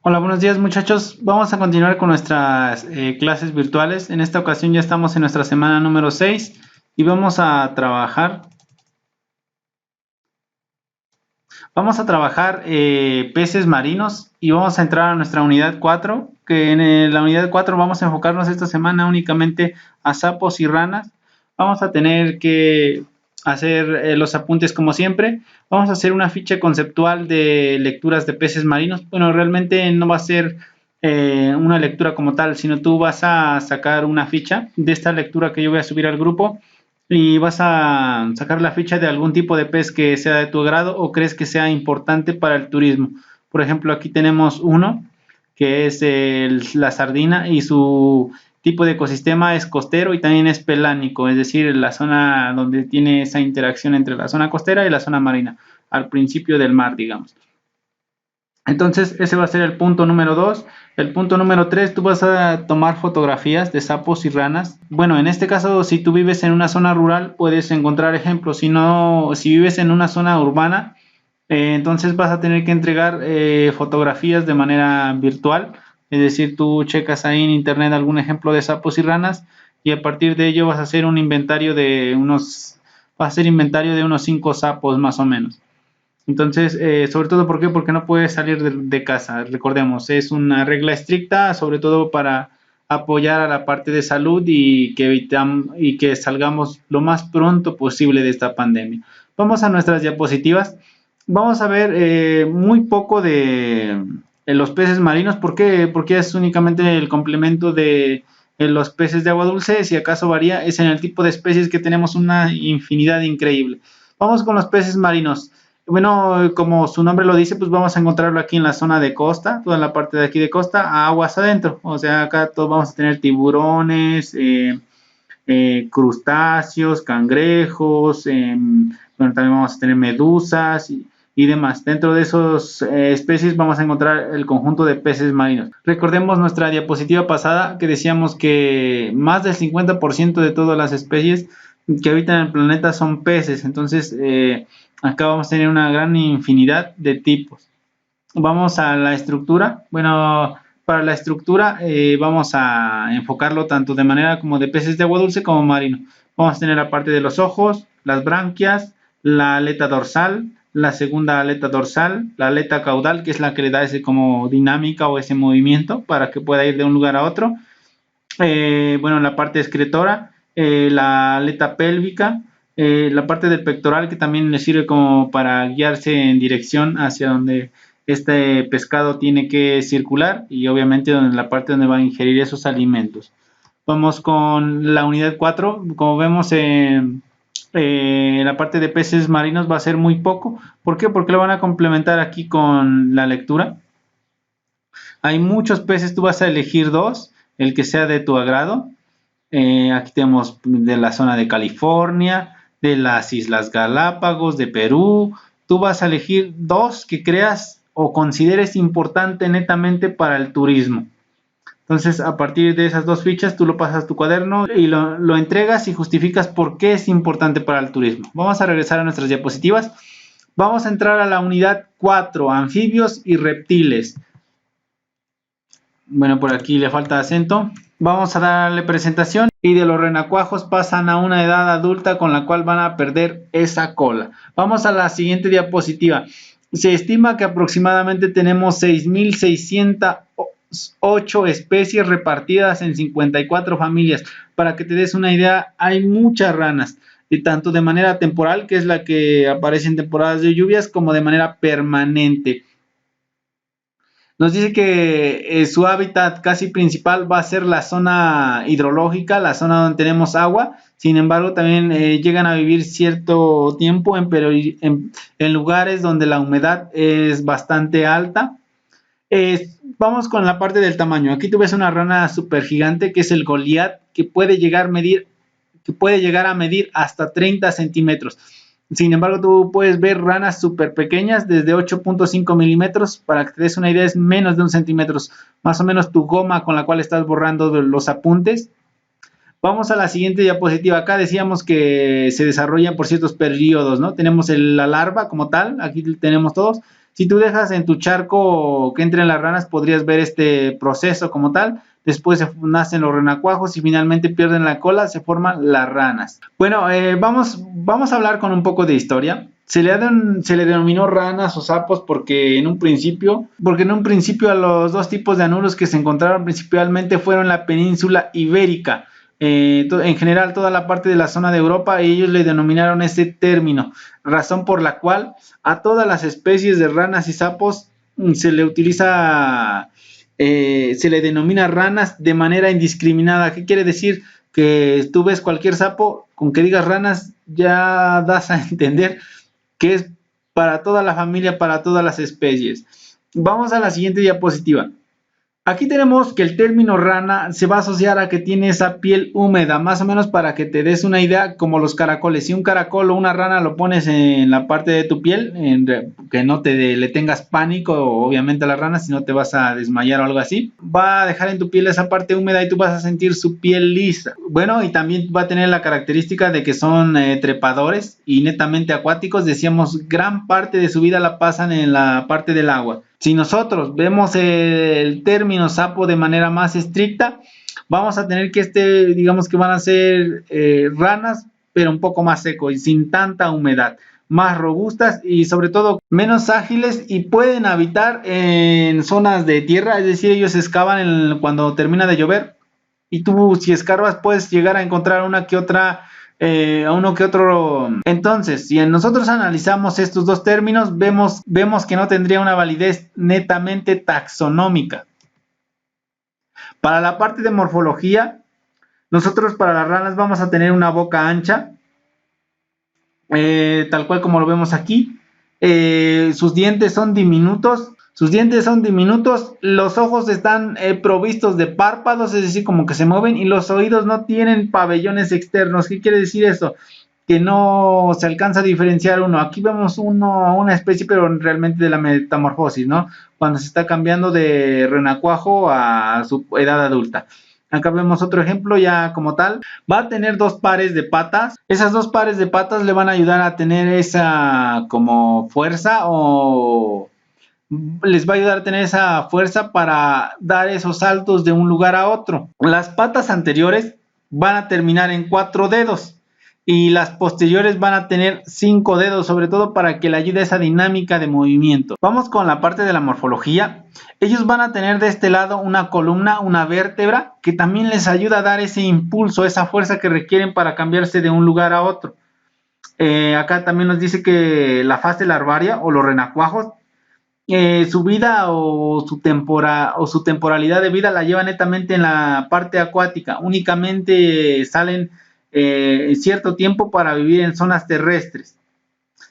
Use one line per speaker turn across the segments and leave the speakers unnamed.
Hola, buenos días muchachos. Vamos a continuar con nuestras clases virtuales. En esta ocasión ya estamos en nuestra semana número 6 y vamos a trabajar peces marinos y vamos a entrar a nuestra unidad 4, que en la unidad 4 vamos a enfocarnos esta semana únicamente a sapos y ranas. Vamos a tener que hacer los apuntes como siempre. Vamos a hacer una ficha conceptual de lecturas de peces marinos. Bueno, realmente no va a ser una lectura como tal, sino tú vas a sacar una ficha de esta lectura que yo voy a subir al grupo y vas a sacar la ficha de algún tipo de pez que sea de tu agrado o crees que sea importante para el turismo. Por ejemplo, aquí tenemos uno que es la sardina y su tipo de ecosistema es costero y también es pelánico, es decir, la zona donde tiene esa interacción entre la zona costera y la zona marina, al principio del mar, digamos. Entonces, ese va a ser el punto número 2. El punto número 3, tú vas a tomar fotografías de sapos y ranas. Bueno, en este caso, si tú vives en una zona rural, puedes encontrar ejemplos. Si no, si vives en una zona urbana, entonces vas a tener que entregar fotografías de manera virtual. Es decir, tú checas ahí en internet algún ejemplo de sapos y ranas y a partir de ello vas a hacer un inventario de unos, vas a hacer inventario de unos 5 sapos más o menos. Entonces, sobre todo, ¿por qué? Porque no puedes salir de casa. Recordemos, es una regla estricta, sobre todo para apoyar a la parte de salud y que y que salgamos lo más pronto posible de esta pandemia. Vamos a nuestras diapositivas. Vamos a ver muy poco de los peces marinos. ¿Por qué? Porque es únicamente el complemento de los peces de agua dulce. Si acaso varía, es en el tipo de especies que tenemos una infinidad increíble. Vamos con los peces marinos. Bueno, como su nombre lo dice, pues vamos a encontrarlo aquí en la zona de costa, toda la parte de aquí de costa, a aguas adentro. O sea, acá todos vamos a tener tiburones, crustáceos, cangrejos, bueno, también vamos a tener medusas y demás. Dentro de esas especies vamos a encontrar el conjunto de peces marinos. Recordemos nuestra diapositiva pasada que decíamos que más del 50% de todas las especies que habitan el planeta son peces. Entonces, acá vamos a tener una gran infinidad de tipos. Vamos a la estructura. Bueno, para la estructura vamos a enfocarlo tanto de manera como de peces de agua dulce como marino. Vamos a tener la parte de los ojos, las branquias, la aleta dorsal, la segunda aleta dorsal, la aleta caudal, que es la que le da ese como dinámica o ese movimiento para que pueda ir de un lugar a otro. Bueno, la parte excretora, la aleta pélvica, la parte del pectoral que también le sirve como para guiarse en dirección hacia donde este pescado tiene que circular y obviamente donde la parte donde va a ingerir esos alimentos. Vamos con la unidad 4. Como vemos, la parte de peces marinos va a ser muy poco. ¿Por qué? Porque lo van a complementar aquí con la lectura. Hay muchos peces, tú vas a elegir dos, el que sea de tu agrado. Aquí tenemos de la zona de California, de las Islas Galápagos, de Perú. Tú vas a elegir dos que creas o consideres importante netamente para el turismo. Entonces, a partir de esas dos fichas, tú lo pasas a tu cuaderno y lo entregas y justificas por qué es importante para el turismo. Vamos a regresar a nuestras diapositivas. Vamos a entrar a la unidad 4, anfibios y reptiles. Bueno, por aquí le falta acento. Vamos a darle presentación y de los renacuajos pasan a una edad adulta con la cual van a perder esa cola. Vamos a la siguiente diapositiva. Se estima que aproximadamente tenemos 6.608 especies repartidas en 54 familias. Para que te des una idea, hay muchas ranas, y tanto de manera temporal, que es la que aparece en temporadas de lluvias, como de manera permanente. Nos dice que su hábitat casi principal va a ser la zona hidrológica, la zona donde tenemos agua. Sin embargo, también llegan a vivir cierto tiempo en lugares donde la humedad es bastante alta. Vamos con la parte del tamaño. Aquí tú ves una rana super gigante que es el Goliath, que puede llegar a medir hasta 30 centímetros. Sin embargo, tú puedes ver ranas súper pequeñas, desde 8.5 milímetros, para que te des una idea, es menos de un centímetro, más o menos tu goma con la cual estás borrando los apuntes. Vamos a la siguiente diapositiva. Acá decíamos que se desarrollan por ciertos periodos, ¿no? Tenemos la larva como tal, aquí tenemos todos. Si tú dejas en tu charco que entren las ranas, podrías ver este proceso como tal. Después nacen los renacuajos y finalmente pierden la cola, se forman las ranas. Bueno, vamos a hablar con un poco de historia. Se le denominó ranas o sapos porque en un principio a los dos tipos de anuros que se encontraron principalmente fueron en la península ibérica. En general toda la parte de la zona de Europa, ellos le denominaron este término, razón por la cual a todas las especies de ranas y sapos se le utiliza, se le denomina ranas de manera indiscriminada. ¿Qué quiere decir? Que tú ves cualquier sapo, con que digas ranas ya das a entender que es para toda la familia, para todas las especies. Vamos a la siguiente diapositiva. Aquí tenemos que el término rana se va a asociar a que tiene esa piel húmeda, más o menos para que te des una idea, como los caracoles. Si un caracol o una rana lo pones en la parte de tu piel, que no le tengas pánico, obviamente a la rana, si no te vas a desmayar o algo así, va a dejar en tu piel esa parte húmeda y tú vas a sentir su piel lisa. Bueno, y también va a tener la característica de que son trepadores y netamente acuáticos. Decíamos, gran parte de su vida la pasan en la parte del agua. Si nosotros vemos el término sapo de manera más estricta, vamos a tener que digamos que van a ser ranas, pero un poco más seco y sin tanta humedad, más robustas y sobre todo menos ágiles, y pueden habitar en zonas de tierra, es decir, ellos excavan cuando termina de llover, y tú si escarbas puedes llegar a encontrar una que otra a uno que otro. Entonces, si nosotros analizamos estos dos términos, vemos que no tendría una validez netamente taxonómica. Para la parte de morfología, nosotros para las ranas vamos a tener una boca ancha, tal cual como lo vemos aquí. Sus dientes son diminutos. Los ojos están provistos de párpados, es decir, como que se mueven, y los oídos no tienen pabellones externos. ¿Qué quiere decir eso? Que no se alcanza a diferenciar uno. Aquí vemos una especie, pero realmente de la metamorfosis, ¿no? Cuando se está cambiando de renacuajo a su edad adulta. Acá vemos otro ejemplo ya como tal. Va a tener dos pares de patas. Esas dos pares de patas le van a ayudar a tener esa como fuerza, o les va a ayudar a tener esa fuerza para dar esos saltos de un lugar a otro. Las patas anteriores van a terminar en 4 dedos y las posteriores van a tener 5 dedos, sobre todo para que le ayude esa dinámica de movimiento. Vamos con la parte de la morfología. Ellos van a tener de este lado una columna, una vértebra, que también les ayuda a dar ese impulso, esa fuerza que requieren para cambiarse de un lugar a otro. Acá también nos dice que la fase larvaria o los renacuajos, su vida o su temporalidad de vida la lleva netamente en la parte acuática. Únicamente salen cierto tiempo para vivir en zonas terrestres,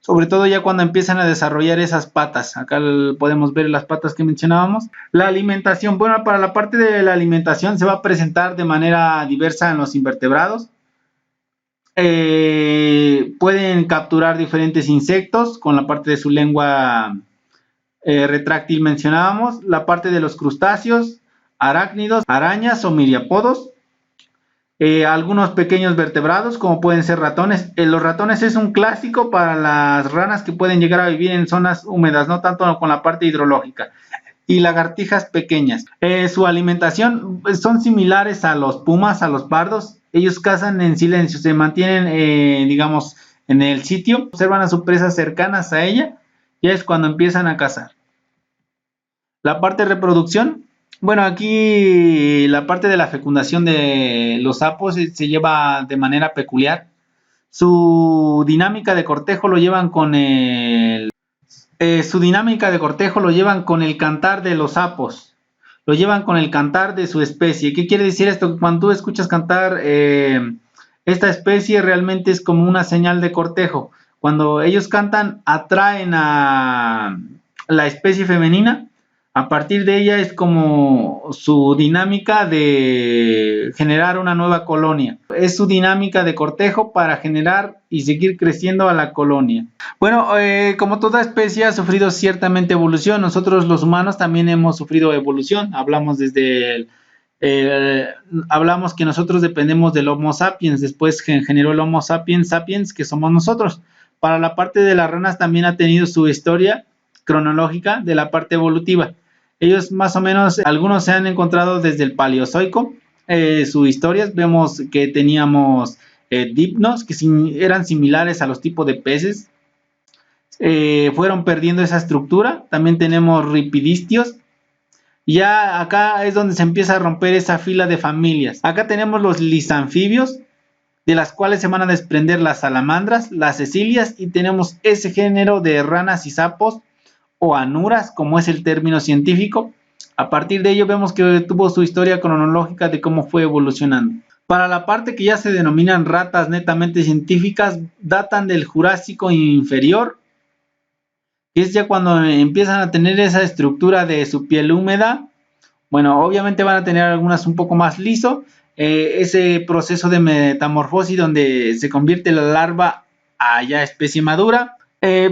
sobre todo ya cuando empiezan a desarrollar esas patas. Acá podemos ver las patas que mencionábamos. La alimentación, bueno, para la parte de la alimentación se va a presentar de manera diversa en los invertebrados. Pueden capturar diferentes insectos con la parte de su lengua retráctil mencionábamos, la parte de los crustáceos, arácnidos, arañas o miriápodos, algunos pequeños vertebrados como pueden ser ratones. Los ratones es un clásico para las ranas que pueden llegar a vivir en zonas húmedas, no tanto con la parte hidrológica. Y lagartijas pequeñas. Su alimentación son similares a los pumas, a los pardos. Ellos cazan en silencio, se mantienen, digamos, en el sitio, observan a sus presas cercanas a ella, ya es cuando empiezan a cazar. La parte de reproducción, bueno, aquí la parte de la fecundación de los sapos se lleva de manera peculiar. Su dinámica de cortejo lo llevan con el cantar de los sapos, lo llevan con el cantar de su especie. ¿Qué quiere decir esto? Cuando tú escuchas cantar esta especie, realmente es como una señal de cortejo. Cuando ellos cantan, atraen a la especie femenina. A partir de ella es como su dinámica de generar una nueva colonia. Es su dinámica de cortejo para generar y seguir creciendo a la colonia. Bueno, como toda especie ha sufrido ciertamente evolución, nosotros los humanos también hemos sufrido evolución. Hablamos hablamos que nosotros dependemos del Homo sapiens, después generó el Homo sapiens sapiens, que somos nosotros. Para la parte de las ranas también ha tenido su historia. cronológica de la parte evolutiva. Ellos más o menos, algunos se han encontrado desde el Paleozoico, sus historias. Vemos que teníamos dipnos que eran similares a los tipos de peces. Fueron perdiendo esa estructura. También tenemos ripidistios. Ya acá es donde se empieza a romper esa fila de familias. Acá tenemos los lisanfibios, de las cuales se van a desprender las salamandras, las cecilias, y tenemos ese género de ranas y sapos o anuras, como es el término científico. A partir de ello vemos que tuvo su historia cronológica de cómo fue evolucionando. Para la parte que ya se denominan ratas netamente científicas, datan del Jurásico inferior, que es ya cuando empiezan a tener esa estructura de su piel húmeda. Bueno, obviamente van a tener algunas un poco más liso, ese proceso de metamorfosis donde se convierte la larva a ya especie madura.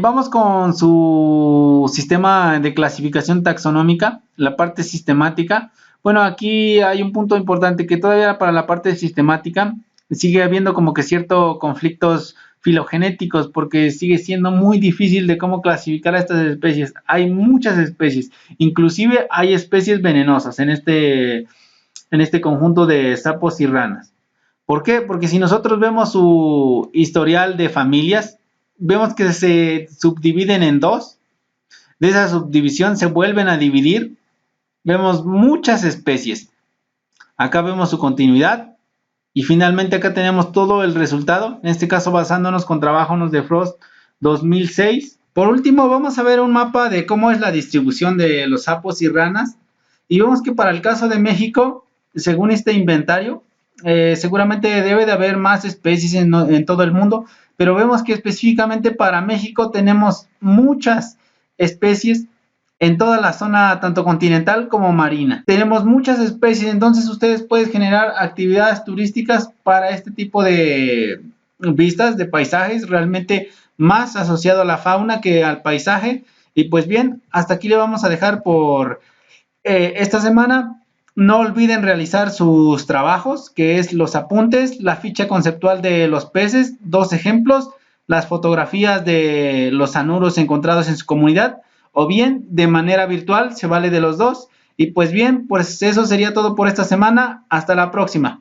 Vamos con su sistema de clasificación taxonómica, la parte sistemática. Bueno, aquí hay un punto importante, que todavía para la parte sistemática sigue habiendo como que ciertos conflictos filogenéticos, porque sigue siendo muy difícil de cómo clasificar a estas especies. Hay muchas especies, inclusive hay especies venenosas en este conjunto de sapos y ranas. ¿Por qué? Porque si nosotros vemos su historial de familias, vemos que se subdividen en dos. De esa subdivisión se vuelven a dividir. Vemos muchas especies. Acá vemos su continuidad. Y finalmente acá tenemos todo el resultado. En este caso basándonos con trabajos de Frost 2006. Por último vamos a ver un mapa de cómo es la distribución de los sapos y ranas. Y vemos que para el caso de México, según este inventario, seguramente debe de haber más especies en todo el mundo, pero vemos que específicamente para México tenemos muchas especies en toda la zona tanto continental como marina. Tenemos muchas especies, entonces ustedes pueden generar actividades turísticas para este tipo de vistas, de paisajes, realmente más asociado a la fauna que al paisaje. Y pues bien, hasta aquí le vamos a dejar por esta semana. No olviden realizar sus trabajos, que es los apuntes, la ficha conceptual de los peces, 2 ejemplos, las fotografías de los anuros encontrados en su comunidad, o bien de manera virtual, se vale de los dos. Y pues bien, pues eso sería todo por esta semana. Hasta la próxima.